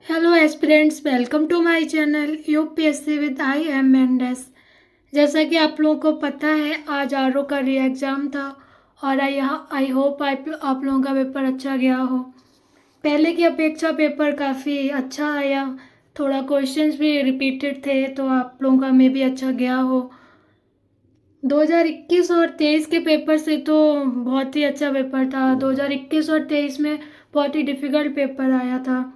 Hello aspirants, welcome to my channel UPSC with I M Mendes. जैसा कि आप लोगों को पता है, आज आरओ का री एग्ज़ाम था और आई होप आप लोगों का पेपर अच्छा गया हो। पहले की अपेक्षा पेपर काफ़ी अच्छा आया, थोड़ा क्वेश्चंस भी रिपीटेड थे, तो आप लोगों का मे भी अच्छा गया हो। 2021 और 23 के पेपर से तो बहुत ही अच्छा पेपर था। 2021 और 23 में बहुत ही डिफ़िकल्ट पेपर आया था।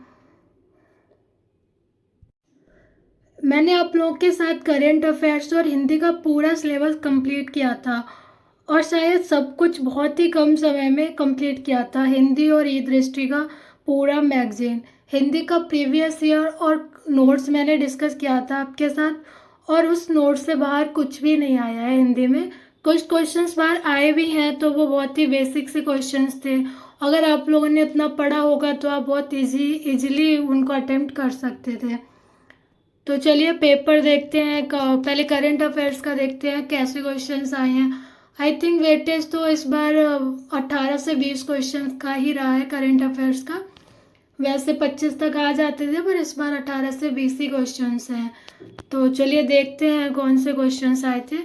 मैंने आप लोगों के साथ करेंट अफेयर्स और हिंदी का पूरा सिलेबस कंप्लीट किया था और शायद सब कुछ बहुत ही कम समय में कंप्लीट किया था। हिंदी और ई दृष्टि का पूरा मैगजीन, हिंदी का प्रीवियस ईयर और नोट्स मैंने डिस्कस किया था आपके साथ, और उस नोट्स से बाहर कुछ भी नहीं आया है हिंदी में। कुछ क्वेश्चंस बाहर आए भी हैं तो वो बहुत ही बेसिक से क्वेश्चंस थे। अगर आप लोगों ने इतना पढ़ा होगा तो आप बहुत इजीली उनको अटेम्प्ट कर सकते थे। तो चलिए पेपर देखते हैं। पहले करंट अफेयर्स का देखते हैं कैसे क्वेश्चंस आए हैं। आई थिंक वेटेज तो इस बार 18 से 20 क्वेश्चंस का ही रहा है करंट अफेयर्स का। वैसे 25 तक आ जाते थे, पर इस बार 18 से 20 ही क्वेश्चंस हैं। तो चलिए देखते हैं कौन से क्वेश्चंस आए थे।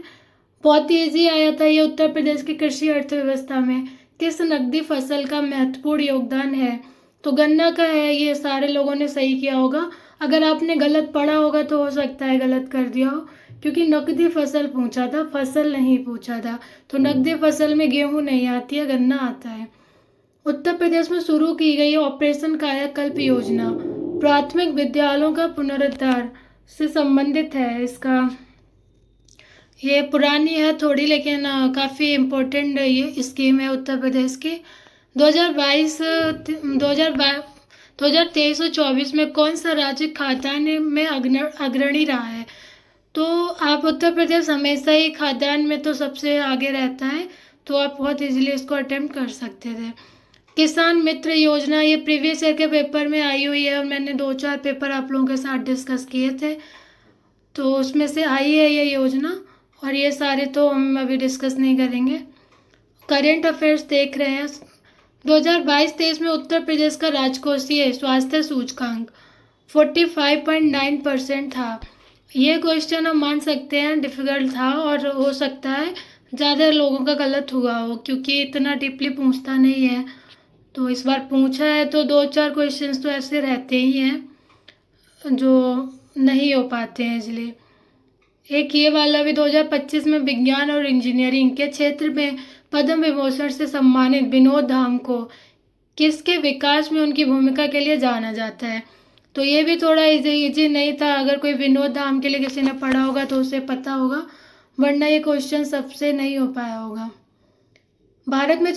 बहुत ही ईजी आया था ये। उत्तर प्रदेश की कृषि अर्थव्यवस्था में किस नकदी फसल का महत्वपूर्ण योगदान है? तो गन्ना का है। ये सारे लोगों ने सही किया होगा। अगर आपने गलत पढ़ा होगा तो हो सकता है गलत कर दिया हो, क्योंकि नकदी फसल पूछा था, फसल नहीं पूछा था। तो नकदी फसल में गेहूं नहीं आती है, गन्ना आता है। उत्तर प्रदेश में शुरू की गई ऑपरेशन कायाकल्प योजना प्राथमिक विद्यालयों का पुनरुद्धार से संबंधित है। इसका ये पुरानी है थोड़ी, लेकिन काफ़ी इम्पोर्टेंट ये स्कीम है उत्तर प्रदेश की। 2022 2023 और 24 में कौन सा राज्य खाद्यान्न में अग्रणी रहा है? तो आप उत्तर प्रदेश हमेशा ही खाद्यान्न में तो सबसे आगे रहता है, तो आप बहुत इजीली इसको अटेम्प्ट कर सकते थे। किसान मित्र योजना ये प्रीवियस ईयर के पेपर में आई हुई है और मैंने 2-4 पेपर आप लोगों के साथ डिस्कस किए थे, तो उसमें से आई है ये योजना। और ये सारे तो हम अभी डिस्कस नहीं करेंगे। करेंट अफेयर्स देख रहे हैं। 2022-23 में उत्तर प्रदेश का राजकोषीय स्वास्थ्य सूचकांक 45.9% था। ये क्वेश्चन हम मान सकते हैं डिफिकल्ट था, और हो सकता है ज़्यादा लोगों का गलत हुआ हो, क्योंकि इतना डीपली पूछता नहीं है। तो इस बार पूछा है तो 2-4 क्वेश्चंस तो ऐसे रहते ही हैं जो नहीं हो पाते हैं इसलिए। एक ये वाला भी 2025 में विज्ञान और इंजीनियरिंग के क्षेत्र में पद्म विभूषण से सम्मानित विनोद धाम को किसके विकास में उनकी भूमिका के लिए जाना जाता है? तो ये भी थोड़ा इजी नहीं था। अगर कोई विनोद धाम के लिए किसी ने पढ़ा होगा तो उसे पता होगा, वरना ये क्वेश्चन सबसे नहीं हो पाया होगा। भारत में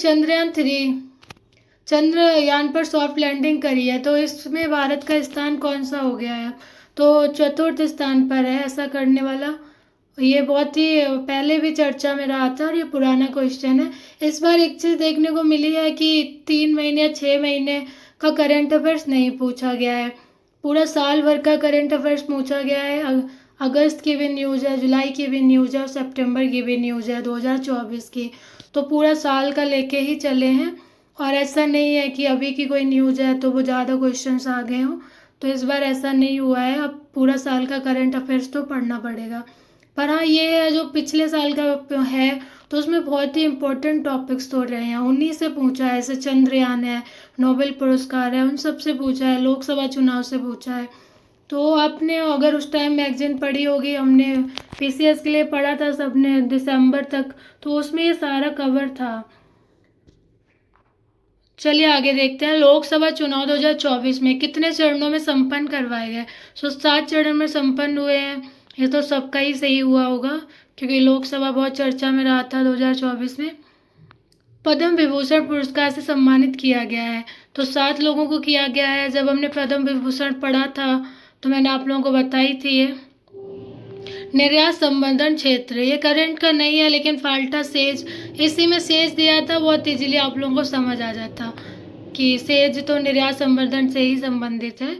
चंद्रयान पर सॉफ्ट लैंडिंग करी है, तो इसमें भारत का स्थान कौन सा हो गया है? तो चतुर्थ स्थान पर है ऐसा करने वाला। ये बहुत ही पहले भी चर्चा में रहा था और ये पुराना क्वेश्चन है। इस बार एक चीज़ देखने को मिली है कि 3 महीने या 6 महीने का करंट अफेयर्स नहीं पूछा गया है, पूरा साल भर का करंट अफेयर्स पूछा गया है। अगस्त की भी न्यूज़ है, जुलाई की भी न्यूज़ है और सितंबर की भी न्यूज़ है 2024 की। तो पूरा साल का लेके ही चले हैं, और ऐसा नहीं है कि अभी की कोई न्यूज़ है तो वो ज़्यादा क्वेश्चंस आ गए हों। तो इस बार ऐसा नहीं हुआ है। अब पूरा साल का करंट अफेयर्स तो पढ़ना पड़ेगा। पर हाँ, ये है जो पिछले साल का है तो उसमें बहुत ही इम्पोर्टेंट टॉपिक्स तो रहे हैं, उन्हीं से पूछा है। जैसे चंद्रयान है, नोबेल पुरस्कार है, उन सब से पूछा है, लोकसभा चुनाव से पूछा है। तो आपने अगर उस टाइम मैगजीन पढ़ी होगी, हमने पीसीएस के लिए पढ़ा था सबने दिसंबर तक, तो उसमें ये सारा कवर था। चलिए आगे देखते हैं। लोकसभा चुनाव 2024 में कितने चरणों में संपन्न करवाए गए? तो 7 चरण में संपन्न हुए हैं। ये तो सबका ही सही हुआ होगा, क्योंकि लोकसभा बहुत चर्चा में रहा था 2024 में। पद्म विभूषण पुरस्कार से सम्मानित किया गया है, तो 7 लोगों को किया गया है। जब हमने पद्म विभूषण पढ़ा था तो मैंने आप लोगों को बताई थी ये। निर्यात संवर्धन क्षेत्र, ये करंट का नहीं है लेकिन फाल्टा सेज, इसी में सेज दिया था, बहुत इजीली आप लोगों को समझ आ जाता कि सेज तो निर्यात संवर्धन से ही संबंधित है,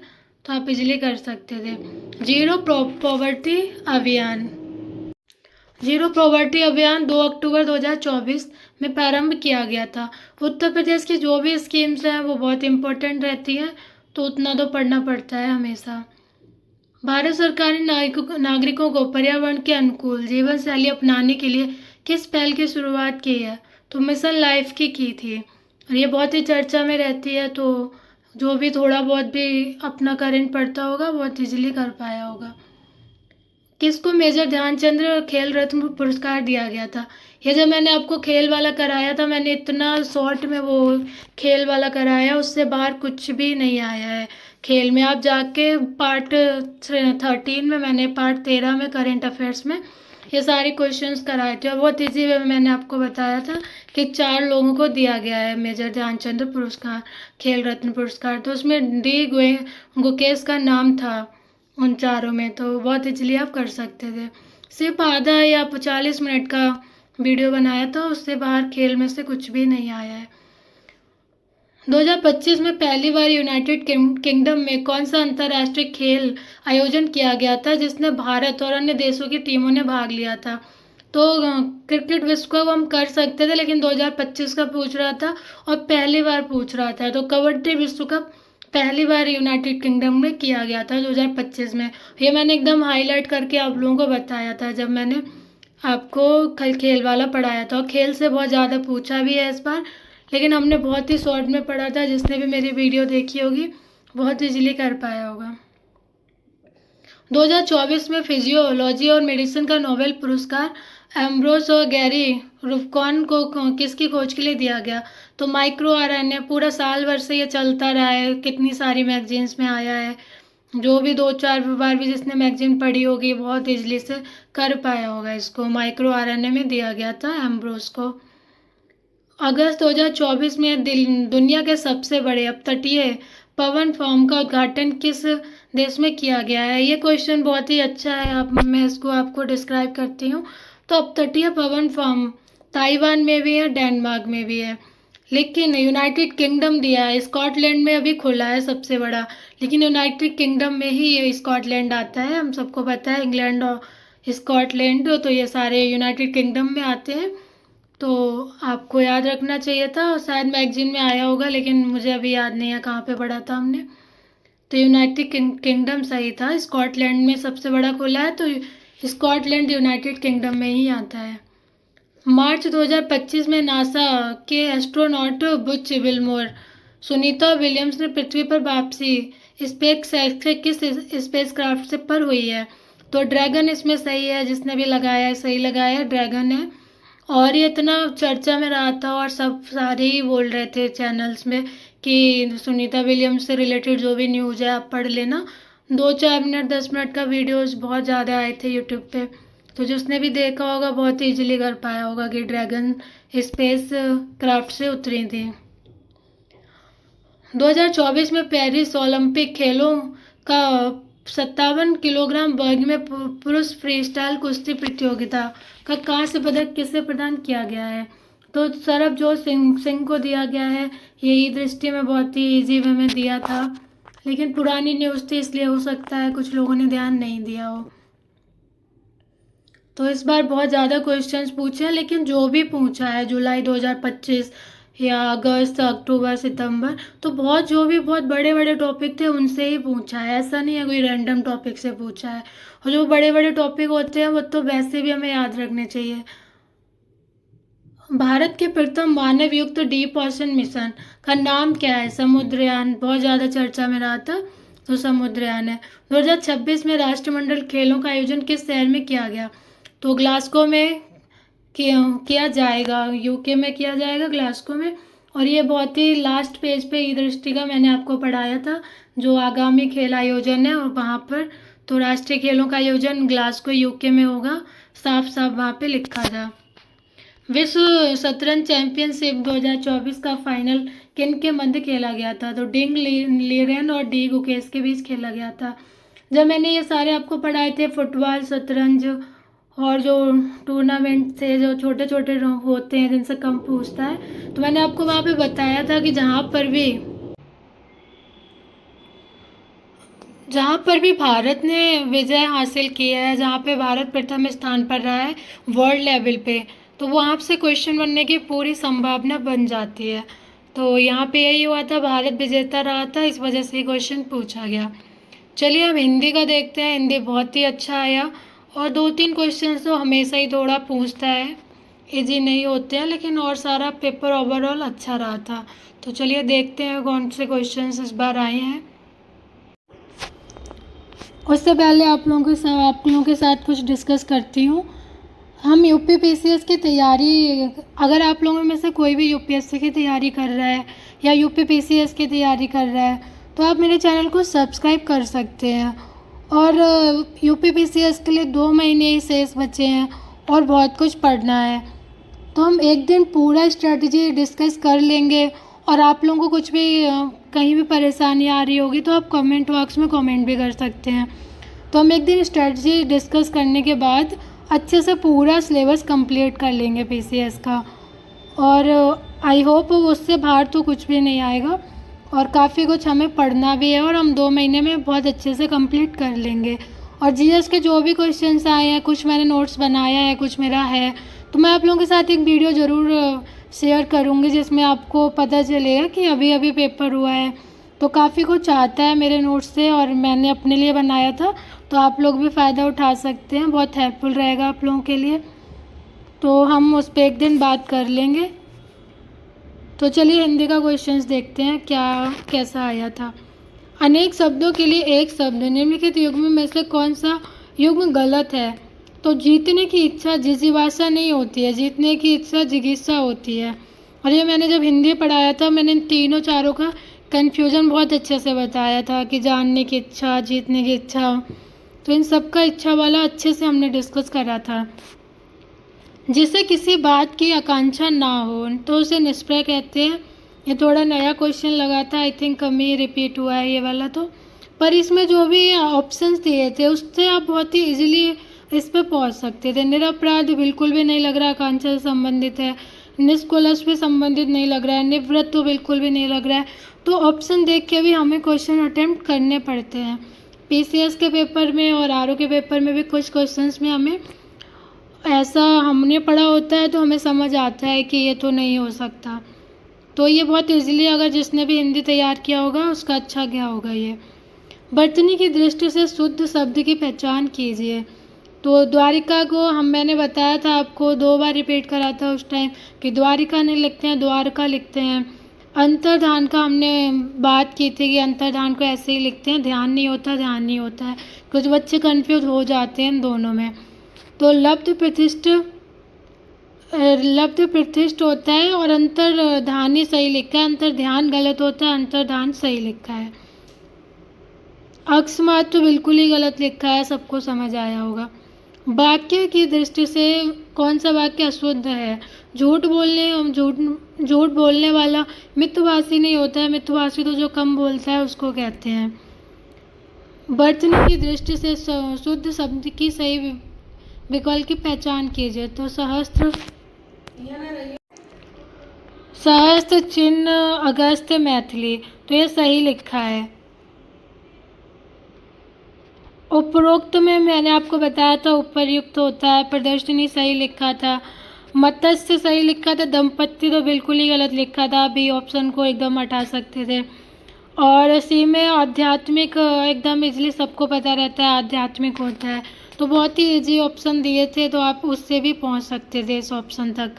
तो आप इजीली कर सकते थे। अभियान जीरो पॉवर्टी अभियान 2 अक्टूबर 2024 में प्रारंभ किया गया था। उत्तर प्रदेश की जो भी स्कीम्स हैं वो बहुत इंपॉर्टेंट रहती हैं, तो उतना तो पढ़ना पड़ता है हमेशा। भारत सरकार ने नागरिकों को पर्यावरण के अनुकूल जीवन शैली अपनाने के लिए किस पहल की शुरुआत की है? तो मिशन लाइफ की थी, और ये बहुत ही चर्चा में रहती है। तो जो भी थोड़ा बहुत भी अपना करंट पढ़ता होगा बहुत इजीली कर पाया होगा। किसको मेजर ध्यानचंद खेल रत्न पुरस्कार दिया गया था? ये जब मैंने आपको खेल वाला कराया था, मैंने इतना शॉर्ट में वो खेल वाला कराया, उससे बाहर कुछ भी नहीं आया है खेल में। आप जाके पार्ट 13 में, मैंने पार्ट 13 में करेंट अफेयर्स में ये सारे क्वेश्चंस कराए थे, और बहुत ईजी वे में मैंने आपको बताया था कि 4 लोगों को दिया गया है मेजर ध्यानचंद पुरस्कार, खेल रत्न पुरस्कार। तो उसमें गुकेश का नाम था उन चारों में, तो बहुत इजीली आप कर सकते थे। सिर्फ आधा या 40 मिनट का वीडियो बनाया था, उससे बाहर खेल में से कुछ भी नहीं आया है। 2025 में पहली बार यूनाइटेड किंगडम में कौन सा अंतर्राष्ट्रीय खेल आयोजन किया गया था जिसने भारत और अन्य देशों की टीमों ने भाग लिया था? तो क्रिकेट विश्व कप हम कर सकते थे, लेकिन 2025 का पूछ रहा था और पहली बार पूछ रहा था। तो कबड्डी विश्व कप पहली बार यूनाइटेड किंगडम में किया गया था 2025 में। ये मैंने एकदम हाईलाइट करके आप लोगों को बताया था जब मैंने आपको खेल वाला पढ़ाया था। और खेल से बहुत ज़्यादा पूछा भी है इस बार, लेकिन हमने बहुत ही शॉर्ट में पढ़ा था। जिसने भी मेरी वीडियो देखी होगी बहुत इजीली कर पाया होगा। 2024 में फिजियोलॉजी और मेडिसिन का नोबेल पुरस्कार एम्ब्रोस और गैरी रुफकॉन को किसकी खोज के लिए दिया गया? तो माइक्रो आरएनए पूरा साल भर से ये चलता रहा है, कितनी सारी मैगजीन्स में आया है। जो भी 2-4 बार भी जिसने मैगजीन पढ़ी होगी बहुत इजली से कर पाया होगा इसको। माइक्रो आरएनए में दिया गया था एम्ब्रोस को। अगस्त 2024 में दुनिया के सबसे बड़े अपतटीय पवन फॉर्म का उद्घाटन किस देश में किया गया है? ये क्वेश्चन बहुत ही अच्छा है, मैं इसको आपको डिस्क्राइब करती हूँ। तो अपतटीय पवन फॉर्म ताइवान में भी है, डेनमार्क में भी है, लेकिन यूनाइटेड किंगडम दिया है। स्कॉटलैंड में अभी खुला है सबसे बड़ा, लेकिन यूनाइटेड किंगडम में ही ये स्कॉटलैंड आता है। हम सबको पता है इंग्लैंड और स्कॉटलैंड तो ये सारे यूनाइटेड किंगडम में आते हैं। तो आपको याद रखना चाहिए था, शायद मैगजीन में आया होगा, लेकिन मुझे अभी याद नहीं है कहाँ पे पढ़ा था हमने। तो यूनाइटेड किंगडम सही था। स्कॉटलैंड में सबसे बड़ा खुला है, तो स्कॉटलैंड यूनाइटेड किंगडम में ही आता है। मार्च 2025 में नासा के astronaut Butch Wilmore Sunita Williams ने पृथ्वी पर वापसी स्पेस से किस स्पेसक्राफ्ट से पर हुई है? तो ड्रैगन इसमें सही है, जिसने भी लगाया है सही लगाया है, ड्रैगन है। और ये इतना चर्चा में रहा था और सब सारे ही बोल रहे थे चैनल्स में कि सुनीता विलियम्स से रिलेटेड जो भी न्यूज़ है आप पढ़ लेना। 2-4 मिनट 10 मिनट का वीडियोस बहुत ज़्यादा आए थे यूट्यूब पे, तो जिसने भी देखा होगा बहुत इजीली कर पाया होगा कि ड्रैगन स्पेस क्राफ्ट से उतरी थी। 2024 में पेरिस ओलंपिक खेलों का 57 किलोग्राम वर्ग में पुरुष फ्रीस्टाइल कुश्ती प्रतियोगिता का कांस्य पदक किसे प्रदान किया गया है? तो सरबजोत सिंह को दिया गया है। यही दृष्टि में बहुत ही इजी वे में दिया था, लेकिन पुरानी न्यूज़ थी इसलिए हो सकता है कुछ लोगों ने ध्यान नहीं दिया हो। तो इस बार बहुत ज़्यादा क्वेश्चंस पूछे हैं, लेकिन जो भी पूछा है जुलाई 2025 या अगस्त, अक्टूबर, सितंबर, तो जो भी बहुत बड़े बड़े टॉपिक थे उनसे ही पूछा है। ऐसा नहीं है कोई रैंडम टॉपिक से पूछा है। और जो बड़े बड़े टॉपिक होते हैं वो तो वैसे भी हमें याद रखने चाहिए। भारत के प्रथम मानव युक्त डीप ओशन मिशन का नाम क्या है? समुद्रयान बहुत ज़्यादा चर्चा में रहा था, तो समुद्रयान है। 2026 में राष्ट्रमंडल खेलों का आयोजन किस शहर में किया गया? तो ग्लासगो में किया जाएगा, यूके में किया जाएगा, ग्लासगो में। और ये बहुत ही लास्ट पेज पे ई दृष्टि का मैंने आपको पढ़ाया था जो आगामी खेल आयोजन है, और वहाँ पर तो राष्ट्रीय खेलों का आयोजन ग्लासगो यूके में होगा, साफ साफ वहाँ पे लिखा था। विश्व शतरंज चैंपियनशिप 2024 का फाइनल किन के मध्य खेला गया था? तो डिंग लीरेन और डी गुकेश के बीच खेला गया था। जब मैंने ये सारे आपको पढ़ाए थे फुटबॉल, शतरंज और जो टूर्नामेंट थे जो छोटे छोटे होते हैं जिनसे कम पूछता है, तो मैंने आपको वहाँ पे बताया था कि जहाँ पर भी भारत ने विजय हासिल किया है, जहाँ पे भारत प्रथम स्थान पर रहा है वर्ल्ड लेवल पे, तो वहाँ से क्वेश्चन बनने की पूरी संभावना बन जाती है। तो यहाँ पे यही हुआ था, भारत विजेता रहा था, इस वजह से क्वेश्चन पूछा गया। चलिए अब हिंदी का देखते हैं। हिंदी बहुत ही अच्छा आया, और 2-3 क्वेश्चन तो हमेशा ही थोड़ा पूछता है, इजी नहीं होते हैं, लेकिन और सारा पेपर ओवरऑल अच्छा रहा था। तो चलिए देखते हैं कौन से क्वेश्चंस इस बार आए हैं। उससे पहले आप लोगों के साथ कुछ डिस्कस करती हूँ। हम यूपीपीसीएस की तैयारी, अगर आप लोगों में से कोई भी यूपीएससी की तैयारी कर रहा है या यूपीपीसीएस की तैयारी कर रहा है, तो आप मेरे चैनल को सब्सक्राइब कर सकते हैं। और यूपीपीसीएस के लिए 2 महीने ही शेष बचे हैं और बहुत कुछ पढ़ना है। तो हम एक दिन पूरा स्ट्रेटजी डिस्कस कर लेंगे, और आप लोगों को कुछ भी कहीं भी परेशानी आ रही होगी तो आप कमेंट बॉक्स में कमेंट भी कर सकते हैं। तो हम एक दिन स्ट्रेटजी डिस्कस करने के बाद अच्छे से पूरा सिलेबस कंप्लीट कर लेंगे पीसीएस का, और आई होप उससे बाहर तो कुछ भी नहीं आएगा, और काफ़ी कुछ हमें पढ़ना भी है, और हम 2 महीने में बहुत अच्छे से कंप्लीट कर लेंगे। और जीएस के जो भी क्वेश्चंस आए हैं, कुछ मैंने नोट्स बनाया है, कुछ मेरा है, तो मैं आप लोगों के साथ एक वीडियो ज़रूर शेयर करूँगी, जिसमें आपको पता चलेगा कि अभी अभी पेपर हुआ है। तो काफ़ी कुछ आता है मेरे नोट्स से, और मैंने अपने लिए बनाया था, तो आप लोग भी फ़ायदा उठा सकते हैं, बहुत हेल्पफुल रहेगा आप लोगों के लिए। तो हम उस पर एक दिन बात कर लेंगे। तो चलिए हिंदी का क्वेश्चंस देखते हैं क्या कैसा आया था। अनेक शब्दों के लिए एक शब्द, निम्नलिखित युग्म में से कौन सा युग्म गलत है? तो जीतने की इच्छा जिजीवासा नहीं होती है, जीतने की इच्छा जिगीसा होती है। और ये मैंने जब हिंदी पढ़ाया था, मैंने इन तीनों चारों का कन्फ्यूज़न बहुत अच्छे से बताया था कि जानने की इच्छा, जीतने की इच्छा, तो इन सब का इच्छा वाला अच्छे से हमने डिस्कस करा था। जिसे किसी बात की आकांक्षा ना हो तो उसे निष्प्रय कहते हैं। ये थोड़ा नया क्वेश्चन लगा था, I think come he repeat हुआ है ये वाला तो, पर इसमें जो भी ऑप्शंस दिए थे उससे आप बहुत ही इजीली इस पे पहुंच सकते थे। निरपराध बिल्कुल भी नहीं लग रहा आकांक्षा से संबंधित है, निष्कुलश भी संबंधित नहीं लग रहा है, निवृत्त तो बिल्कुल भी नहीं लग रहा है। तो ऑप्शन देख के भी हमें क्वेश्चन अटेम्प्ट करने पड़ते हैं। पीसीएस के पेपर में और आरओ के पेपर में भी कुछ क्वेश्चंस में हमें ऐसा हमने पढ़ा होता है, तो हमें समझ आता है कि ये तो नहीं हो सकता। तो ये बहुत इजीली, अगर जिसने भी हिंदी तैयार किया होगा उसका अच्छा गया होगा ये। वर्तनी की दृष्टि से शुद्ध शब्द की पहचान कीजिए। तो द्वारिका को मैंने बताया था आपको, 2 बार रिपीट करा था उस टाइम कि द्वारिका नहीं लिखते हैं, द्वारका लिखते हैं। अंतर्धान का हमने बात की थी कि अंतर्धान को ऐसे ही लिखते हैं, ध्यान नहीं होता, ध्यान नहीं होता है। कुछ बच्चे कन्फ्यूज हो जाते हैं इन दोनों में। तो लब्ध प्रतिष्ठ होता है, और अंतर्धान ही सही लिखा है, अंतर्ध्यान गलत होता है, अंतर्धान सही लिखा है। अकस्मात तो बिल्कुल ही गलत लिखा है, सबको समझ आया होगा। वाक्य की दृष्टि से कौन सा वाक्य अशुद्ध है? झूठ बोलने वाला मिथ्याभाषी नहीं होता है, मिथ्याभाषी तो जो कम बोलता है उसको कहते हैं। वर्तनी की दृष्टि से शुद्ध शब्द की सही विकल्प की पहचान कीजिए। तो सहस्त्र चिन्ह अगस्त मैथिली, तो ये सही लिखा है। उपरोक्त में मैंने आपको बताया था उपर्युक्त होता है, प्रदर्शनी सही लिखा था, मत्स्य सही लिखा था, दंपत्ति तो बिल्कुल ही गलत लिखा था, बी ऑप्शन को एकदम हटा सकते थे। और सी में आध्यात्मिक एकदम इजली सबको पता रहता है आध्यात्मिक होता है, तो बहुत ही इजी ऑप्शन दिए थे, तो आप उससे भी पहुंच सकते थे इस ऑप्शन तक।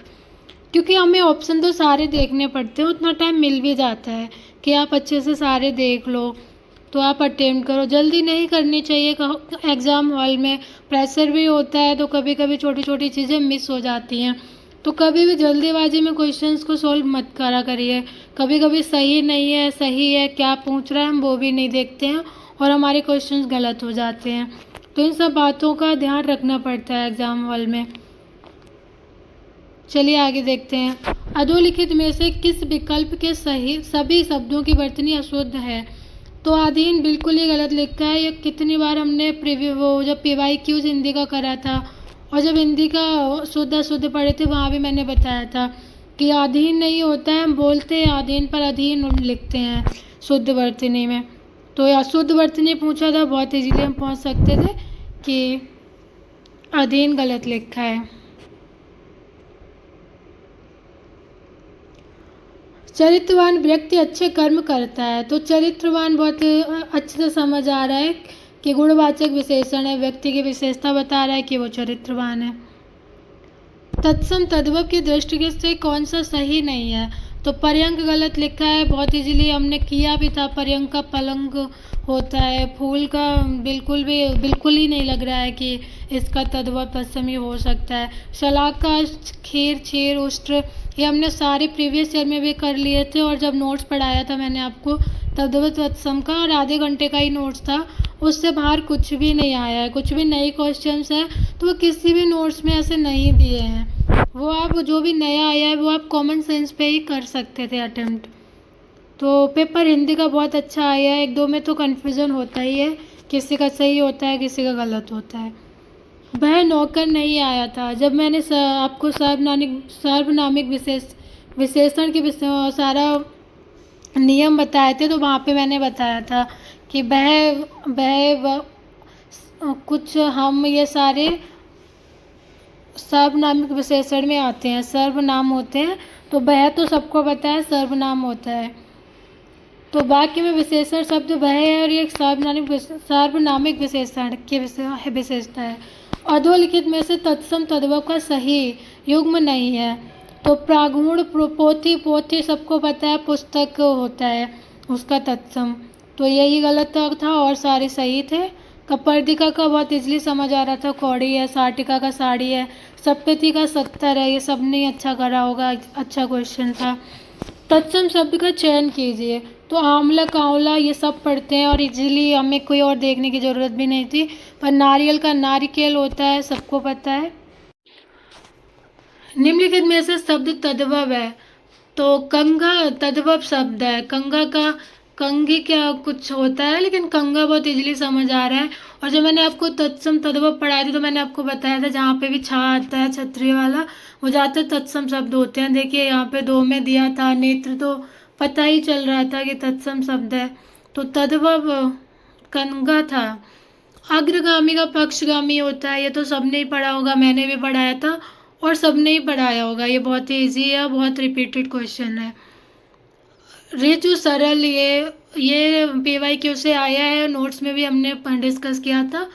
क्योंकि हमें ऑप्शन तो सारे देखने पड़ते हैं, उतना टाइम मिल भी जाता है कि आप अच्छे से सारे देख लो, तो आप अटेम्प्ट करो। जल्दी नहीं करनी चाहिए, एग्ज़ाम हॉल में प्रेशर भी होता है, तो कभी कभी छोटी छोटी चीज़ें मिस हो जाती हैं। तो कभी भी जल्दीबाजी में क्वेश्चंस को सॉल्व मत करा करिए। कभी कभी सही नहीं है, सही है, क्या पूछ रहा है हम वो भी नहीं देखते हैं, और हमारे क्वेश्चंस गलत हो जाते हैं। तो इन सब बातों का ध्यान रखना पड़ता है एग्ज़ाम हॉल में। चलिए आगे देखते हैं। अधोलिखित में से किस विकल्प के सभी शब्दों की वर्तनी अशुद्ध है? तो अधीन बिल्कुल ही गलत लिखा है। ये कितनी बार हमने जब PYQ हिंदी का करा था, और जब हिंदी का शुद्ध अशुद्ध पढ़े थे वहाँ भी मैंने बताया था कि अधीन नहीं होता है, हम बोलते हैं अधीन पर अधीन लिखते हैं शुद्ध वर्तनी में। तो अशुद्ध वर्तनी पूछा था, बहुत इजीली हम पहुँच सकते थे कि अधीन गलत लिखा है। चरित्रवान व्यक्ति अच्छे कर्म करता है। तो चरित्रवान बहुत अच्छे से समझ आ रहा है कि गुणवाचक विशेषण है, व्यक्ति की विशेषता बता रहा है कि वो चरित्रवान है। तत्सम तद्भव की दृष्टि से कौन सा सही नहीं है? तो पर्यंक गलत लिखा है, बहुत इजीली हमने किया भी था। पर्यंक का पलंग होता है, फूल का बिल्कुल ही नहीं लग रहा है कि इसका तद्भव तत्सम हो सकता है। शलाक का खीर, क्षीर, उष्ट्र, ये हमने सारे प्रीवियस ईयर में भी कर लिए थे, और जब नोट्स पढ़ाया था मैंने आपको तद्भव तत्सम का, और आधे घंटे का ही नोट्स था, उससे बाहर कुछ भी नहीं आया है, कुछ भी नए क्वेश्चंस हैं तो वो किसी भी नोट्स में ऐसे नहीं दिए हैं। वो आप जो भी नया आया है वो आप कॉमन सेंस पे ही कर सकते थे अटेम्प्ट। तो पेपर हिंदी का बहुत अच्छा आया है। एक दो में तो कन्फ्यूज़न होता ही है, किसी का सही होता है किसी का गलत होता है। वह नौकर नहीं आया था। जब मैंने आपको सार्वनामिक विशेषण के सारा नियम बताए थे, तो वहाँ पे मैंने बताया था कि कुछ हम ये सारे सर्वनामिक विशेषण में आते हैं, सर्वनाम होते हैं। तो वह तो सबको पता है, सर्वनाम होता है। तो वाक्य में विशेषण शब्द वह है, और ये एक सार्वनामिक विशेषण की विशेषता है। अधोलिखित में से तत्सम तद्भव का सही युग्म नहीं है। तो प्रागुण पोथी सबको पता है, पुस्तक होता है उसका तत्सम। तो यही गलत था और सारे सही थे। कपर्दिका का बहुत इजली समझ आ रहा था, कौड़ी है। साटिका का साड़ी है। सप्तति का 70 है। ये सब नहीं अच्छा करा होगा, अच्छा क्वेश्चन था। तत्सम शब्द का चयन कीजिए। तो आंवला, कांवला, ये सब पढ़ते हैं और इजीली, हमें कोई और देखने की ज़रूरत भी नहीं थी। पर नारियल का नारिकेल होता है, सबको पता है। निम्नलिखित में से शब्द तद्भव है। तो कंघा तद्भव शब्द है। कंघा का कंघी क्या कुछ होता है, लेकिन कंघा बहुत इजीली समझ आ रहा है। और जब मैंने आपको तत्सम तद्भव पढ़ाया था तो मैंने आपको बताया था जहाँ पे भी छा आता है छतरी वाला, वो ज़्यादातर तत्सम शब्द होते हैं। देखिए यहाँ पे 2 में दिया था। नेत्र तो पता ही चल रहा था कि तत्सम शब्द है। तो तद्भव कंघा था। अग्रगामी का पक्षगामी होता है, ये तो सबने ही पढ़ा होगा, मैंने भी पढ़ाया था और सबने ही पढ़ाया होगा। ये बहुत ही ईजी है, बहुत रिपीटेड क्वेश्चन है। ऋजु सरल, ये PYQ से आया है, नोट्स में भी हमने डिस्कस किया था।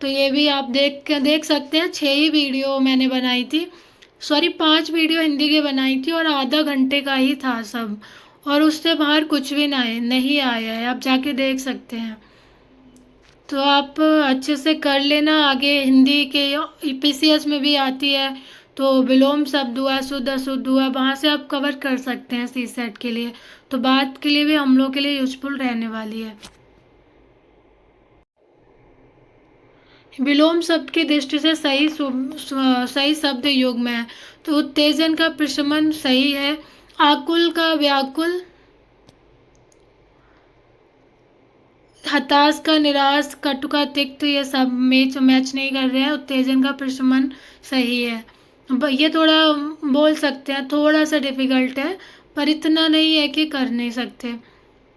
तो ये भी आप देख सकते हैं। 6 ही वीडियो मैंने बनाई थी, सॉरी 5 वीडियो हिंदी के बनाई थी, और आधा घंटे का ही था सब, और उससे बाहर कुछ भी नहीं आया है। आप जाके देख सकते हैं। तो आप अच्छे से कर लेना। आगे हिंदी के PCS में भी आती है, तो विलोम शब्द हुआ, शुद्ध अशुद्ध हुआ, वहाँ से आप कवर कर सकते हैं CSET के लिए। तो बात के लिए भी हम लोग के लिए यूजफुल रहने वाली है। विलोम शब्द की दृष्टि से सही शब्द युग्म है। तो उत्तेजन का प्रशमन सही है। आकुल का व्याकुल, हताश का निराश, कटु का तिक्त, ये सब मैच नहीं कर रहे हैं। उत्तेजन का प्रशमन सही है। ये थोड़ा बोल सकते हैं, थोड़ा सा डिफिकल्ट है, पर इतना नहीं है कि कर नहीं सकते।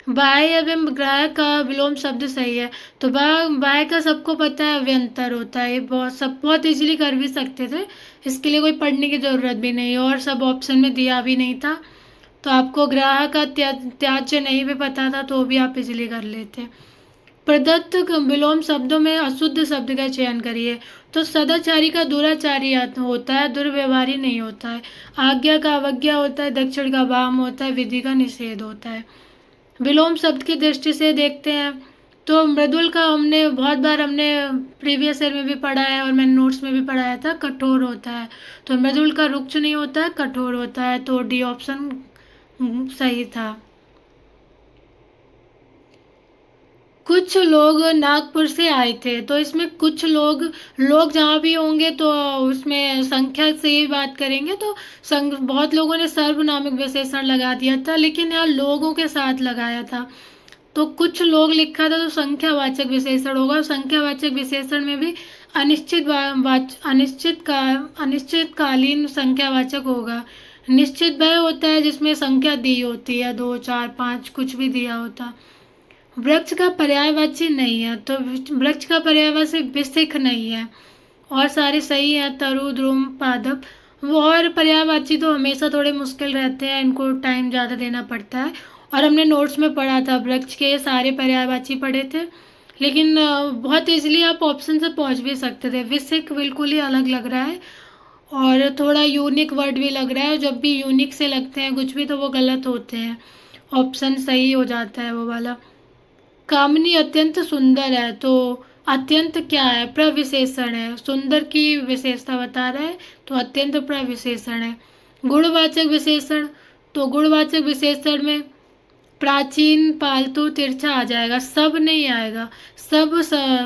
बाह्य एवं ग्राह्य का विलोम शब्द सही है। तो बाह्य का सबको पता है, व्यंतर होता है। बहुत इजीली कर भी सकते थे, इसके लिए कोई पढ़ने की ज़रूरत भी नहीं, और सब ऑप्शन में दिया भी नहीं था। तो आपको ग्राह्य का त्याज्य नहीं भी पता था तो भी आप इजीली कर लेते। प्रदत्त विलोम शब्दों में अशुद्ध शब्द का चयन करिए। तो सदाचारी का दुराचारी होता है, दुर्व्यवहारी नहीं होता है। आज्ञा का अवज्ञा होता है, दक्षिण का वाम होता है, विधि का निषेध होता है। विलोम शब्द की दृष्टि से देखते हैं तो मृदुल का हमने बहुत बार प्रीवियस ईयर में भी पढ़ा है, और मैंने नोट्स में भी पढ़ाया था, कठोर होता है। तो मृदुल का रुक्ष नहीं होता है, कठोर होता है। तो D ऑप्शन सही था। कुछ लोग नागपुर से आए थे। तो इसमें कुछ लोग जहाँ भी होंगे तो उसमें संख्या से ही बात करेंगे। तो बहुत लोगों ने सर्वनामिक विशेषण लगा दिया था, लेकिन यहाँ लोगों के साथ लगाया था। तो कुछ लोग लिखा था, तो संख्यावाचक विशेषण होगा। संख्यावाचक विशेषण में भी अनिश्चितकालीन संख्यावाचक होगा। निश्चित वह होता है जिसमें संख्या दी होती है, 2, 4, 5, कुछ भी दिया होता। वृक्ष का पर्यायवाची नहीं है। तो वृक्ष का पर्यायवाची विशिख नहीं है, और सारे सही हैं। तरु, ध्रुव, पादप वो और पर्यायवाची तो हमेशा थोड़े मुश्किल रहते हैं, इनको टाइम ज़्यादा देना पड़ता है। और हमने नोट्स में पढ़ा था, वृक्ष के सारे पर्यायवाची पढ़े थे, लेकिन बहुत ईजिली आप ऑप्शन से पहुंच भी सकते थे। विसिक बिल्कुल ही अलग लग रहा है और थोड़ा यूनिक वर्ड भी लग रहा है। जब भी यूनिक से लगते हैं कुछ भी तो वो गलत होते हैं, ऑप्शन सही हो जाता है वो वाला। कामिनी अत्यंत सुंदर है, तो अत्यंत क्या है? प्रविशेषण है, सुंदर की विशेषता बता रहा है, तो अत्यंत प्रविशेषण है। गुणवाचक विशेषण, तो गुणवाचक विशेषण में प्राचीन, पालतू, तिरछा आ जाएगा, सब नहीं आएगा। सब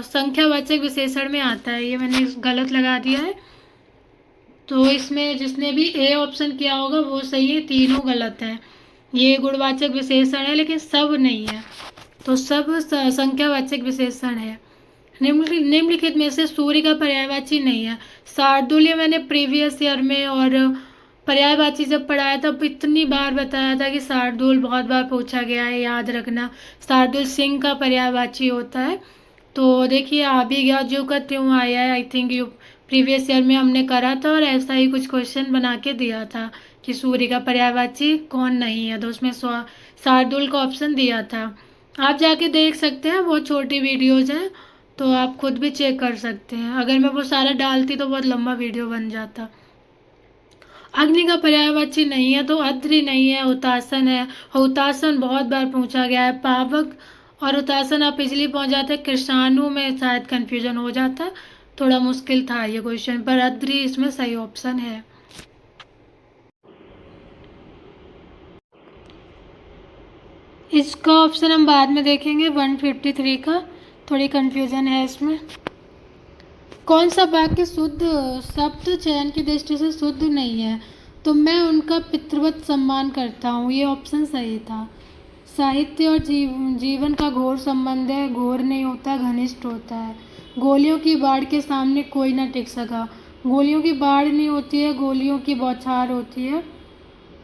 संख्यावाचक विशेषण में आता है, ये मैंने गलत लगा दिया है। तो इसमें जिसने भी ए ऑप्शन किया होगा वो सही है, तीनों गलत है। ये गुणवाचक विशेषण है लेकिन सब नहीं है, तो सब संख्यावाचक विशेषण है। निम्नलिखित में से सूर्य का पर्यायवाची नहीं है। शार्दुल, ये मैंने प्रीवियस ईयर में और पर्यायवाची जब पढ़ाया तब इतनी बार बताया था कि शार्दुल बहुत बार पूछा गया है, याद रखना। शार्दुल सिंह का पर्यायवाची होता है। तो देखिए आ भी गया, जो का त्यों आया है। I think you previous year में हमने करा था और ऐसा ही कुछ क्वेश्चन बना के दिया था कि सूर्य का पर्यायवाची कौन नहीं है, तो उसमें शार्दुल का ऑप्शन दिया था। आप जाके देख सकते हैं, बहुत छोटी वीडियोज हैं, तो आप खुद भी चेक कर सकते हैं। अगर मैं वो सारा डालती तो बहुत लंबा वीडियो बन जाता। अग्नि का पर्यायवाची नहीं है, तो अद्रि नहीं है, हुतासन है। हुतासन बहुत बार पूछा गया है। पावक और हुतासन आप इजली पहुंच जाते। कृषाणु में शायद कंफ्यूजन हो जाता, थोड़ा मुश्किल था ये क्वेश्चन, पर अद्रि इसमें सही ऑप्शन है। इसका ऑप्शन हम बाद में देखेंगे, 153 का, थोड़ी कंफ्यूजन है इसमें। कौन सा वाक्य शुद्ध शब्द चयन की दृष्टि से शुद्ध नहीं है? तो मैं उनका पितृवत सम्मान करता हूँ, ये ऑप्शन सही था। साहित्य और जीवन का घोर संबंध है, घोर नहीं होता, घनिष्ठ होता है। गोलियों की बाढ़ के सामने कोई ना टिक सका, गोलियों की बाढ़ नहीं होती है, गोलियों की बौछार होती है।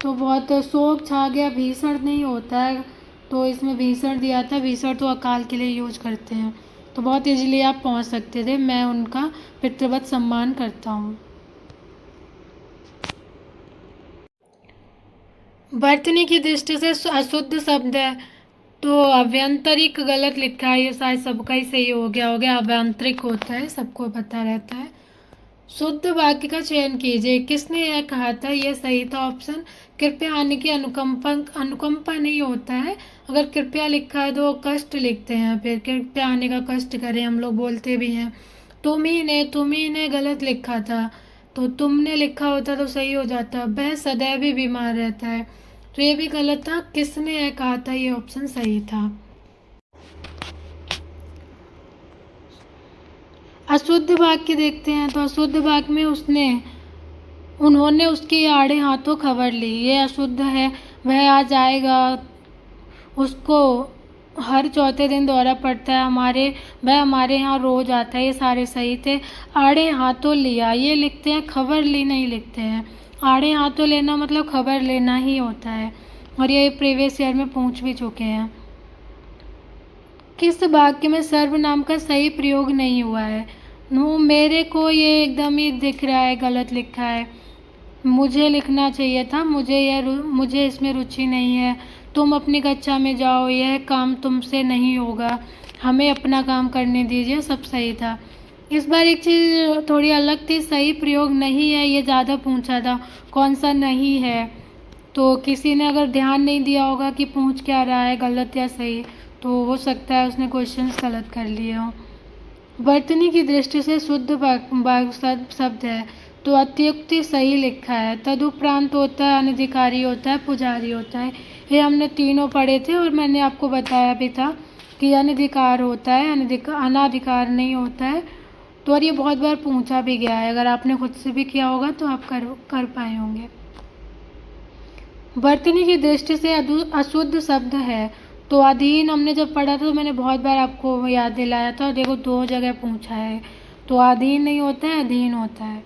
तो बहुत शोक छा गया, भीषण नहीं होता है, तो इसमें भीषण दिया था। भीषण तो अकाल के लिए यूज करते हैं, तो बहुत इजीली आप पहुंच सकते थे। मैं उनका पितृवत सम्मान करता हूँ। वर्तनी की दृष्टि से अशुद्ध शब्द है, तो अभ्यंतरिक गलत लिखा है, ये शायद सबका ही सही हो गया। अभ्यंतरिक होता है, सबको पता रहता है। शुद्ध वाक्य का चयन कीजिए। किसने यह कहा था? यह सही था ऑप्शन। कृपया आने की अनुकंपा नहीं होता है। अगर कृपया लिखा है तो कष्ट लिखते हैं, फिर कृपया आने का कष्ट करें, हम लोग बोलते भी हैं। तुम ही ने गलत लिखा था, तो तुमने लिखा होता तो सही हो जाता। वह सदैव ही बीमार रहता है, तो ये भी गलत था। किसने यह कहा था, ये ऑप्शन सही था। अशुद्ध वाक्य देखते हैं, तो अशुद्ध वाक्य में उन्होंने उसके आड़े हाथों खबर ली, ये अशुद्ध है। वह आ जाएगा, उसको हर चौथे दिन दौरा पड़ता है। वह हमारे यहाँ रोज आता है, ये सारे सही थे। आड़े हाथों लिया, ये लिखते हैं, खबर ली नहीं लिखते हैं। आड़े हाथों लेना मतलब खबर लेना ही होता है, और ये प्रीवियस ईयर में पूछ भी चुके हैं। किस वाक्य में सर्वनाम का सही प्रयोग नहीं हुआ है? नो, मेरे को ये एकदम ही दिख रहा है गलत लिखा है। मुझे लिखना चाहिए था, मुझे इसमें रुचि नहीं है। तुम अपनी कक्षा में जाओ, यह काम तुमसे नहीं होगा, हमें अपना काम करने दीजिए, सब सही था। इस बार एक चीज़ थोड़ी अलग थी, सही प्रयोग नहीं है, ये ज़्यादा पूछा था। कौन सा नहीं है? तो किसी ने अगर ध्यान नहीं दिया होगा कि पूछ क्या रहा है, गलत या सही, तो हो सकता है उसने क्वेश्चंस गलत कर लिए हों। वर्तनी की दृष्टि से शुद्ध शब्द है, तो अत्युक्ति सही लिखा है। तदुपरांत होता है, अनधिकारी होता है, पुजारी होता है। ये हमने तीनों पढ़े थे और मैंने आपको बताया भी था कि अनधिकार होता है, अनाधिकार नहीं होता है। तो और ये बहुत बार पूछा भी गया है, अगर आपने खुद से भी किया होगा तो आप कर पाए होंगे। वर्तनी की दृष्टि से अशुद्ध शब्द है, तो अधीन हमने जब पढ़ा था तो मैंने बहुत बार आपको याद दिलाया था, और देखो 2 जगह पूछा है, तो अधीन नहीं होता है, अधीन होता है।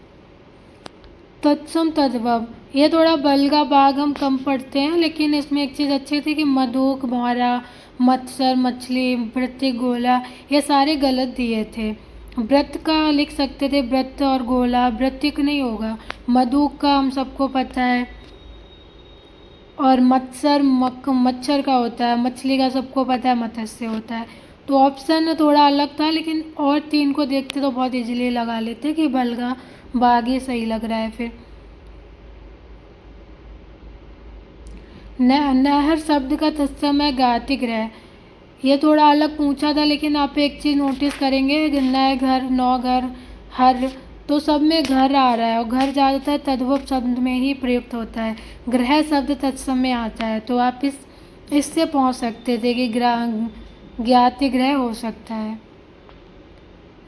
तत्सम तद्भव, ये थोड़ा बलगा बाग हम कम पढ़ते हैं, लेकिन इसमें एक चीज़ अच्छी थी कि मधुक, भौरा, मत्सर, मछली, वृत्तिक, गोला, ये सारे गलत दिए थे। व्रत का लिख सकते थे, व्रत और गोला, वृत्तिक नहीं होगा। मधु का हम सबको पता है। और मच्छर का होता है, मछली का सबको पता है मत्स्य होता है। तो ऑप्शन थोड़ा अलग था, लेकिन और तीन को देखते तो बहुत इजीली लगा लेते कि बलगा बाघ ही सही लग रहा है। फिर नहर शब्द का तत्सम गाति ग्रह, ये थोड़ा अलग पूछा था, लेकिन आप एक चीज़ नोटिस करेंगे, नए घर, नौ घर, हर, तो सब में घर आ रहा है और घर ज़्यादातर तद्भव शब्द में ही प्रयुक्त होता है। ग्रह शब्द तत्सम में आता है, तो आप इससे पहुंच सकते थे कि ज्ञाति ग्रह हो सकता है।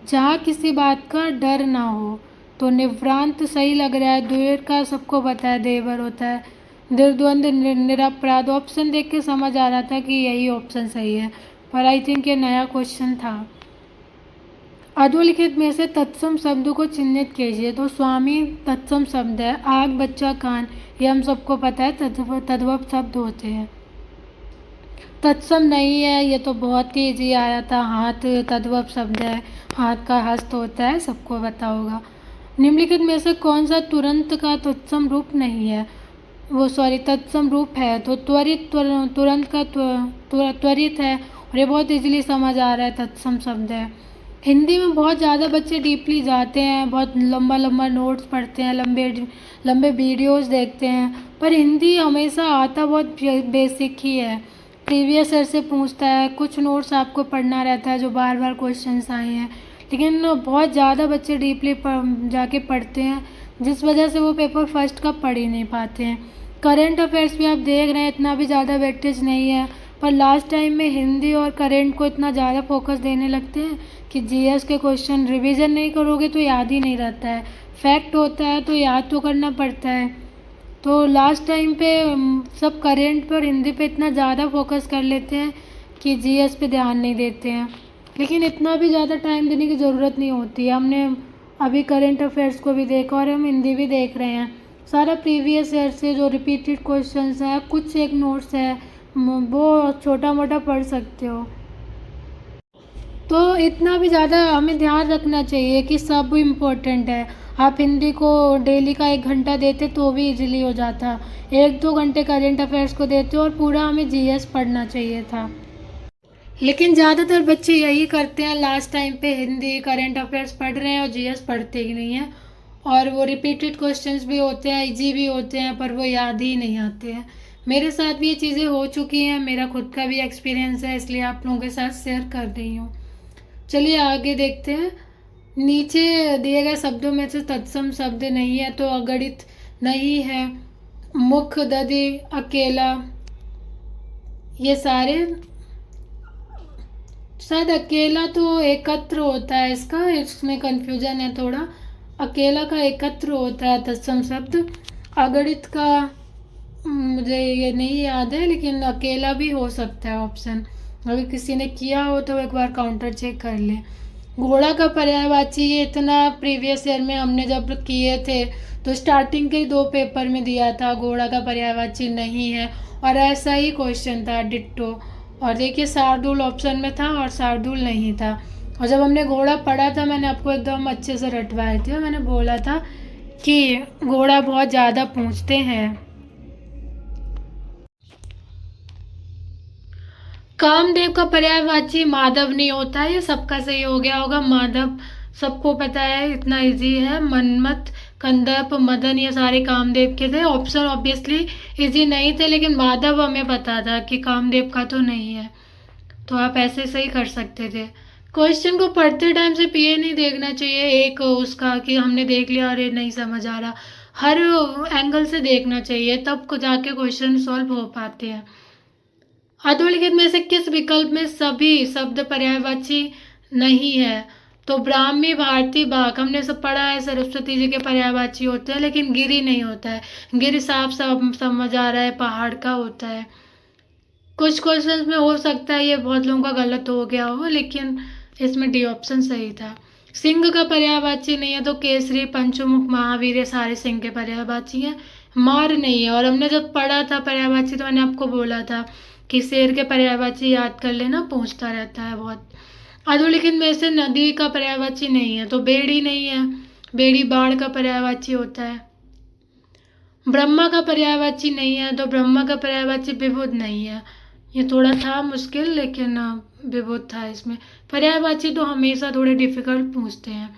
जहाँ किसी बात का डर ना हो, तो निवृत्त सही लग रहा है। द्वेर का सबको पता है देवर होता है। निर्द्वंद निरपराध, ऑप्शन देख के समझ आ रहा था कि यही ऑप्शन सही है, पर आई थिंक ये नया क्वेश्चन था। अधोलिखित में से तत्सम शब्द को चिन्हित कीजिए। तो स्वामी तत्सम शब्द है। आग, बच्चा, कान, ये हम सबको पता है तद्भव शब्द होते हैं। तत्सम नहीं है, ये तो बहुत ही इजी आया था। हाथ तद्भव शब्द है, हाथ का हस्त होता है, सबको पता होगा। निम्नलिखित में से कौन सा तुरंत का तत्सम रूप नहीं है? वो सॉरी तत्सम रूप है, तो त्वरित, तुरंत का त्वरित है, और ये बहुत इजीली समझ आ रहा है, तत्सम शब्द है। हिंदी में बहुत ज़्यादा बच्चे डीपली जाते हैं, बहुत लंबा लंबा नोट्स पढ़ते हैं, लंबे लंबे वीडियोस देखते हैं, पर हिंदी हमेशा आता बहुत बेसिक ही है। प्रीवियस ईयर से पूछता है, कुछ नोट्स आपको पढ़ना रहता है जो बार बार क्वेश्चंस आए हैं, लेकिन बहुत ज़्यादा बच्चे डीपली जाके पढ़ते हैं, जिस वजह से वो पेपर फर्स्ट का पढ़ ही नहीं पाते हैं। करंट अफेयर्स भी आप देख रहे हैं, इतना भी ज़्यादा वेटेज नहीं है, पर लास्ट टाइम में हिंदी और करंट को इतना ज़्यादा फोकस देने लगते हैं कि जीएस के क्वेश्चन रिवीजन नहीं करोगे तो याद ही नहीं रहता है। फैक्ट होता है तो याद तो करना पड़ता है। तो लास्ट टाइम पे सब करंट पर हिंदी पे इतना ज़्यादा फोकस कर लेते हैं कि जीएस पे ध्यान नहीं देते हैं, लेकिन इतना भी ज़्यादा टाइम देने की ज़रूरत नहीं होती है। हमने अभी करंट अफेयर्स को भी देखा और हम हिंदी भी देख रहे हैं। सारा प्रीवियस ईयर से जो रिपीटेड क्वेश्चंस हैं, कुछ एक नोट्स है, वो छोटा मोटा पढ़ सकते हो। तो इतना भी ज़्यादा हमें ध्यान रखना चाहिए कि सब इम्पोर्टेंट है। आप हिंदी को डेली का 1 घंटा देते तो भी इजीली हो जाता, 1-2 घंटे करंट अफेयर्स को देते और पूरा हमें जीएस पढ़ना चाहिए था। लेकिन ज़्यादातर बच्चे यही करते हैं, लास्ट टाइम पे हिंदी करंट अफेयर्स पढ़ रहे हैं और जीएस पढ़ते ही नहीं हैं, और वो रिपीटेड क्वेश्चंस भी होते हैं, इजी भी होते हैं, पर वो याद ही नहीं आते हैं। मेरे साथ भी ये चीज़ें हो चुकी हैं, मेरा खुद का भी एक्सपीरियंस है, इसलिए आप लोगों के साथ शेयर कर रही हूँ। चलिए आगे देखते हैं। नीचे दिए गए शब्दों में से तत्सम शब्द नहीं है, तो अगणित नहीं है, मुख, दधि, अकेला, ये सारे, शायद अकेला तो एकत्र होता है, इसका इसमें कंफ्यूजन है थोड़ा। अकेला का एकत्र होता है तत्सम शब्द। अगणित का मुझे ये नहीं याद है, लेकिन अकेला भी हो सकता है ऑप्शन। अगर किसी ने किया हो तो एक बार काउंटर चेक कर ले। घोड़ा का पर्यायवाची, ये इतना प्रीवियस ईयर में हमने जब किए थे तो स्टार्टिंग के 2 पेपर में दिया था, घोड़ा का पर्यायवाची नहीं है, और ऐसा ही क्वेश्चन था डिट्टो। और देखिए शार्दुल ऑप्शन में था और शार्दुल नहीं था। और जब हमने घोड़ा पढ़ा था, मैंने आपको एकदम अच्छे से रटवाए थे, मैंने बोला था कि घोड़ा बहुत ज़्यादा पूछते हैं। कामदेव का पर्यायवाची माधव नहीं होता है, ये सबका सही हो गया होगा। माधव सबको पता है, इतना इजी है। मनमत, कंदर्प, मदन, ये सारे कामदेव के थे। ऑप्शन ऑब्वियसली इजी नहीं थे, लेकिन माधव हमें पता था कि कामदेव का तो नहीं है, तो आप ऐसे सही कर सकते थे। क्वेश्चन को पढ़ते टाइम से पीए नहीं देखना चाहिए, एक उसका कि हमने देख लिया अरे नहीं समझ आ रहा, हर एंगल से देखना चाहिए, तब को जाके क्वेश्चन सॉल्व हो पाते हैं। अधोलिखित में से किस विकल्प में सभी शब्द पर्यायवाची नहीं है? तो ब्राह्मी, भारती, बाघ, हमने सब पढ़ा है सरस्वती जी के पर्यायवाची होते हैं, लेकिन गिरी नहीं होता है। गिरी साफ साफ समझ आ रहा है, पहाड़ का होता है। कुछ क्वेश्चंस में हो सकता है ये बहुत लोगों का गलत हो गया हो, लेकिन इसमें डी ऑप्शन सही था। सिंह का पर्यायवाची नहीं है, तो केसरी, पंचमुख, महावीर, ये सारे सिंह के पर्यायवाची हैं। मार नहीं है, और हमने जब पढ़ा था पर्यायवाची तो मैंने आपको बोला था कि शेर के पर्यायवाची याद कर लेना, पूछता रहता है बहुत। अधोलिखित में से नदी का पर्यायवाची नहीं है, तो बेड़ी नहीं है, बेड़ी बाढ़ का पर्यायवाची होता है। ब्रह्मा का पर्यायवाची नहीं है, तो ब्रह्मा का पर्यायवाची विबुध नहीं है। ये थोड़ा था मुश्किल, लेकिन विबुध था इसमें। पर्यायवाची तो हमेशा थोड़े डिफिकल्ट पूछते हैं।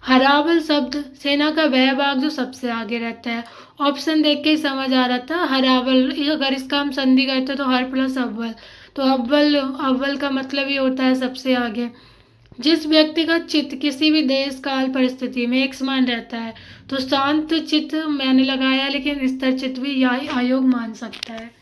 हरावल शब्द सेना का वह भाग जो सबसे आगे रहता है। ऑप्शन देख के ही समझ आ रहा था। हरावल, अगर इसका हम संधि करते तो हर प्लस अव्वल, तो अव्वल अव्वल का मतलब ये होता है सबसे आगे। जिस व्यक्ति का चित्त किसी भी देश काल परिस्थिति में एक समान रहता है, तो शांत चित्त मैंने लगाया, लेकिन स्थिर चित्त भी यह आयोग मान सकता है।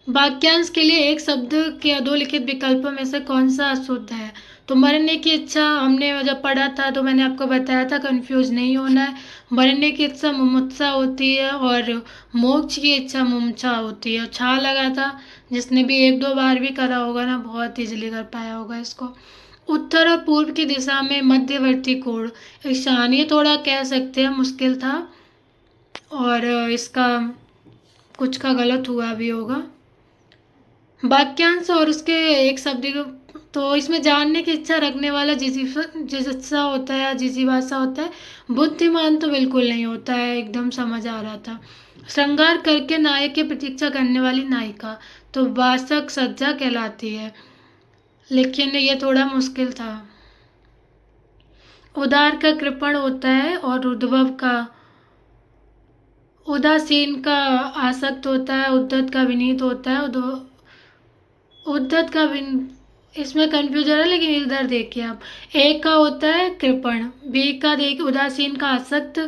वाक्यांश के लिए एक शब्द के अधोलिखित विकल्पों में से कौन सा अशुद्ध है? तो मरने की इच्छा हमने जब पढ़ा था तो मैंने आपको बताया था कंफ्यूज नहीं होना है। मरने की इच्छा मुमुत्सा होती है और मोक्ष की इच्छा मुमुक्षा होती है। छा लगा था, जिसने भी एक दो बार भी करा होगा ना, बहुत इजीली कर पाया होगा इसको। उत्तर और पूर्व की दिशा में मध्यवर्ती कोण ईशान, ये थोड़ा कह सकते हैं मुश्किल था, और इसका कुछ का गलत हुआ भी होगा। वाक्यांश और उसके एक शब्द तो इसमें जानने की इच्छा रखने वाला जिज्ञासा होता है या जिज्ञासा होता है। बुद्धिमान तो बिल्कुल नहीं होता है, एकदम समझ आ रहा था। श्रृंगार करके नायक की प्रतीक्षा करने वाली नायिका, तो वासक सज्जा कहलाती है, लेकिन ये थोड़ा मुश्किल था। उदार का कृपण होता है और उद्भव का उदासीन का आसक्त होता है, उद्धत का विनीत होता है, उद्धत का विन इसमें कंफ्यूजन है, लेकिन इधर देखिए आप। एक का होता है कृपण, बी का देख उदासीन का आसक्त,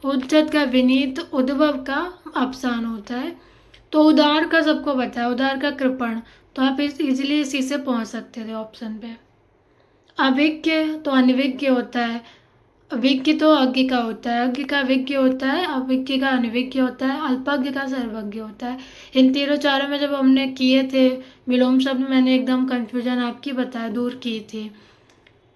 उद्धत का विनीत, उद्भव का अवसान होता है। तो उदार का सबको पता है, उदार का कृपण, तो आप इजीली इसी से पहुंच सकते थे ऑप्शन पे। अभिज्ञ तो अनभिज्ञ होता है, विज्ञ तो अज्ञ का होता है, अज्ञ का विज्ञ होता है, अविज्ञ का अनविज्ञ होता है, अल्पज्ञ का सर्वज्ञ होता है। इन तीनों चारों में जब हमने किए थे विलोम शब्द, मैंने एकदम कंफ्यूजन आपकी बताया दूर की थी।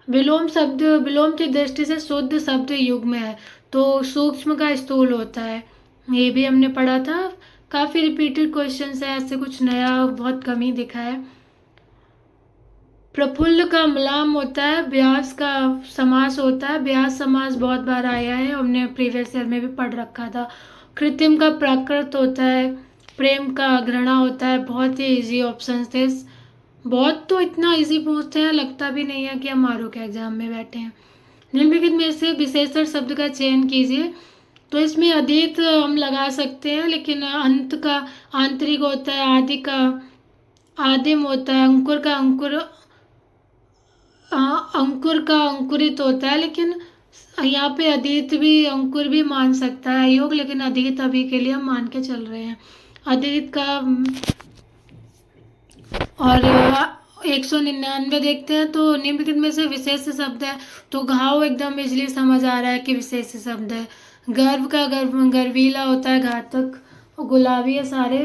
विलोम शब्द विलोम की दृष्टि से शुद्ध शब्द युग्म है, तो सूक्ष्म का स्थूल होता है, ये भी हमने पढ़ा था। काफ़ी रिपीटेड क्वेश्चन है, ऐसे कुछ नया बहुत कम ही दिखा है। प्रफुल्ल का मलाम होता है, ब्यास का समास होता है, ब्यास समास बहुत बार आया है, हमने प्रीवियस ईयर में भी पढ़ रखा था। कृत्रिम का प्राकृत होता है, प्रेम का घृणा होता है। बहुत ही इजी ऑप्शन थे, बहुत तो इतना इजी पूछते हैं लगता भी नहीं है कि हम आर के एग्जाम में बैठे हैं। निम्नलिखित में से विशेषण शब्द का चयन कीजिए। तो इसमें अधीत हम लगा सकते हैं, लेकिन अंत का आंतरिक होता है, आदि का आदिम होता है, अंकुर का अंकुर अंकुर का अंकुरित होता है, लेकिन यहाँ पे अधीत भी अंकुर भी मान सकता है योग, लेकिन अधीत अभी के लिए हम मान के चल रहे हैं अधीत का। और 199 देखते हैं, तो निम्नलिखित में से विशेष शब्द है, तो घाव एकदम इजली समझ आ रहा है कि विशेष शब्द है। गर्व का गर्वीला होता है, घातक, गुलाबी, ये सारे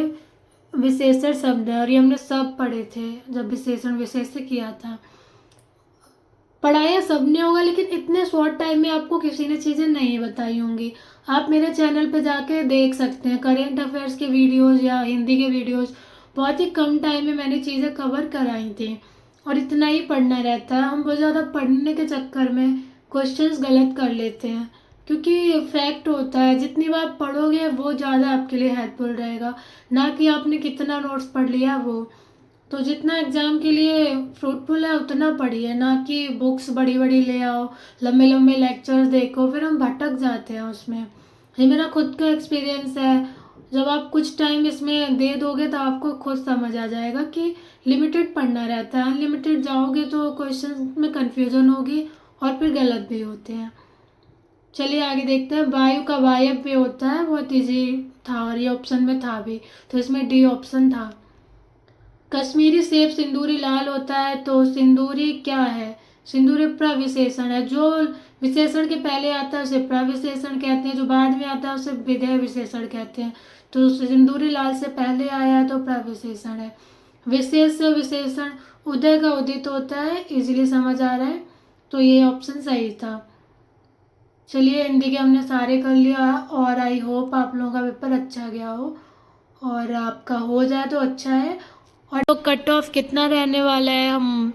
विशेषण शब्द है, और ये हमने सब पढ़े थे जब विशेषण विशेष किया था। पढ़ाया सबने होगा, लेकिन इतने शॉर्ट टाइम में आपको किसी ने चीज़ें नहीं बताई होंगी। आप मेरे चैनल पे जाके देख सकते हैं, करेंट अफेयर्स के वीडियोस या हिंदी के वीडियोस, बहुत ही कम टाइम में मैंने चीज़ें कवर कराई थी, और इतना ही पढ़ना रहता है। हम बहुत ज़्यादा पढ़ने के चक्कर में क्वेश्चंस गलत कर लेते हैं, क्योंकि फैक्ट होता है जितनी बार पढ़ोगे वो ज़्यादा आपके लिए हेल्पफुल रहेगा, ना कि आपने कितना नोट्स पढ़ लिया वो। तो जितना एग्ज़ाम के लिए फ्रूटफुल है उतना पढ़िए, ना कि बुक्स बड़ी बड़ी ले आओ, लंबे लंबे लेक्चर्स देखो, फिर हम भटक जाते हैं उसमें। ये मेरा खुद का एक्सपीरियंस है। जब आप कुछ टाइम इसमें दे दोगे तो आपको खुद समझ आ जाएगा कि लिमिटेड पढ़ना रहता है, अनलिमिटेड जाओगे तो क्वेश्चन में कन्फ्यूजन होगी और फिर गलत भी होते हैं। चलिए आगे देखते हैं। वायु का वायव्य भी होता है, बहुत ईजी था और ये ऑप्शन में था भी, तो इसमें डी ऑप्शन था। कश्मीरी सेब सिंदूरी लाल होता है, तो सिंदूरी क्या है? सिंदूरी प्रविशेषण है, जो विशेषण के पहले आता है उसे प्रविशेषण कहते हैं, जो बाद में आता है उसे विधेय विशेषण कहते हैं। तो सिंदूरी लाल से पहले आया है तो प्रविशेषण है। विशेष विशेषण उदय का उदित होता है, इजीली समझ आ रहा है, तो ये ऑप्शन सही था। चलिए हिंदी के हमने सारे कर लिया, और आई होप आप लोगों का पेपर अच्छा गया हो, और आपका हो जाए तो अच्छा है। और तो कट ऑफ कितना रहने वाला है हम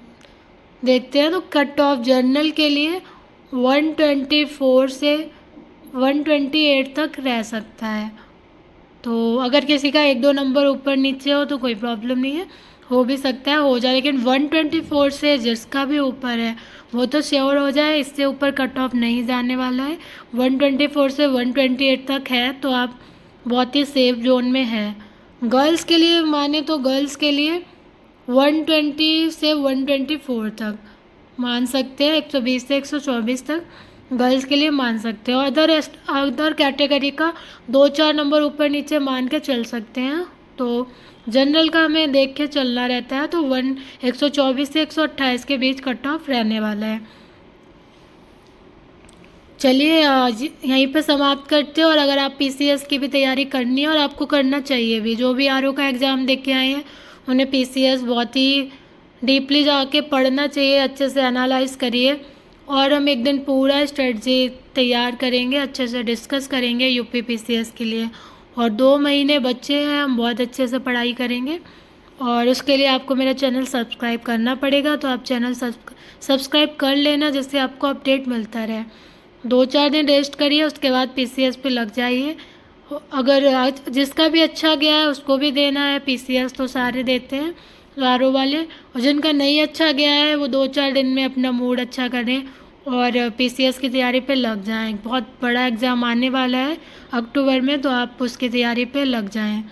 देखते हैं। तो कट ऑफ जनरल के लिए 124 से 128 तक रह सकता है। तो अगर किसी का 1-2 नंबर ऊपर नीचे हो तो कोई प्रॉब्लम नहीं है, हो भी सकता है हो जाए, लेकिन 124 से जिसका भी ऊपर है वो तो श्योर हो जाए, इससे ऊपर कट ऑफ नहीं जाने वाला है। 124 से 128 तक है तो आप बहुत ही सेफ जोन में है। गर्ल्स के लिए माने तो गर्ल्स के लिए 120 से 124 तक मान सकते हैं, 120 से 124 तक गर्ल्स के लिए मान सकते हैं। और अदर कैटेगरी का 2-4 नंबर ऊपर नीचे मान के चल सकते हैं। तो जनरल का हमें देख के चलना रहता है। तो 124 से 128 के बीच कट ऑफ रहने वाला है। चलिए आज यहीं पे समाप्त करते हैं। और अगर आप पीसीएस की भी तैयारी करनी है और आपको करना चाहिए भी, जो भी आरओ का एग्ज़ाम दे के आए हैं उन्हें पीसीएस बहुत ही डीपली जाके पढ़ना चाहिए, अच्छे से एनालाइज करिए। और हम एक दिन पूरा स्ट्रेटजी तैयार करेंगे, अच्छे से डिस्कस करेंगे यूपी पीसीएस के लिए। और 2 महीने बच्चे हैं, हम बहुत अच्छे से पढ़ाई करेंगे। और उसके लिए आपको मेरा चैनल सब्सक्राइब करना पड़ेगा, तो आप चैनल सब्सक्राइब कर लेना जिससे आपको अपडेट मिलता रहे। 2-4 दिन रेस्ट करिए, उसके बाद पीसीएस पे लग जाइए। अगर जिसका भी अच्छा गया है उसको भी देना है, पीसीएस तो सारे देते हैं आरओ वाले। और जिनका नहीं अच्छा गया है वो 2-4 दिन में अपना मूड अच्छा करें और पीसीएस की तैयारी पे लग जाएं। बहुत बड़ा एग्ज़ाम आने वाला है अक्टूबर में, तो आप उसकी तैयारी पे लग जाएं,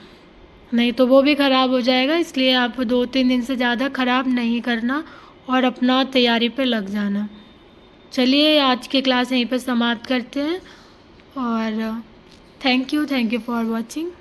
नहीं तो वो भी ख़राब हो जाएगा। इसलिए आप 2-3 दिन से ज़्यादा ख़राब नहीं करना और अपना तैयारी पे लग जाना। चलिए आज की क्लास यहीं पर समाप्त करते हैं और थैंक यू फॉर वॉचिंग।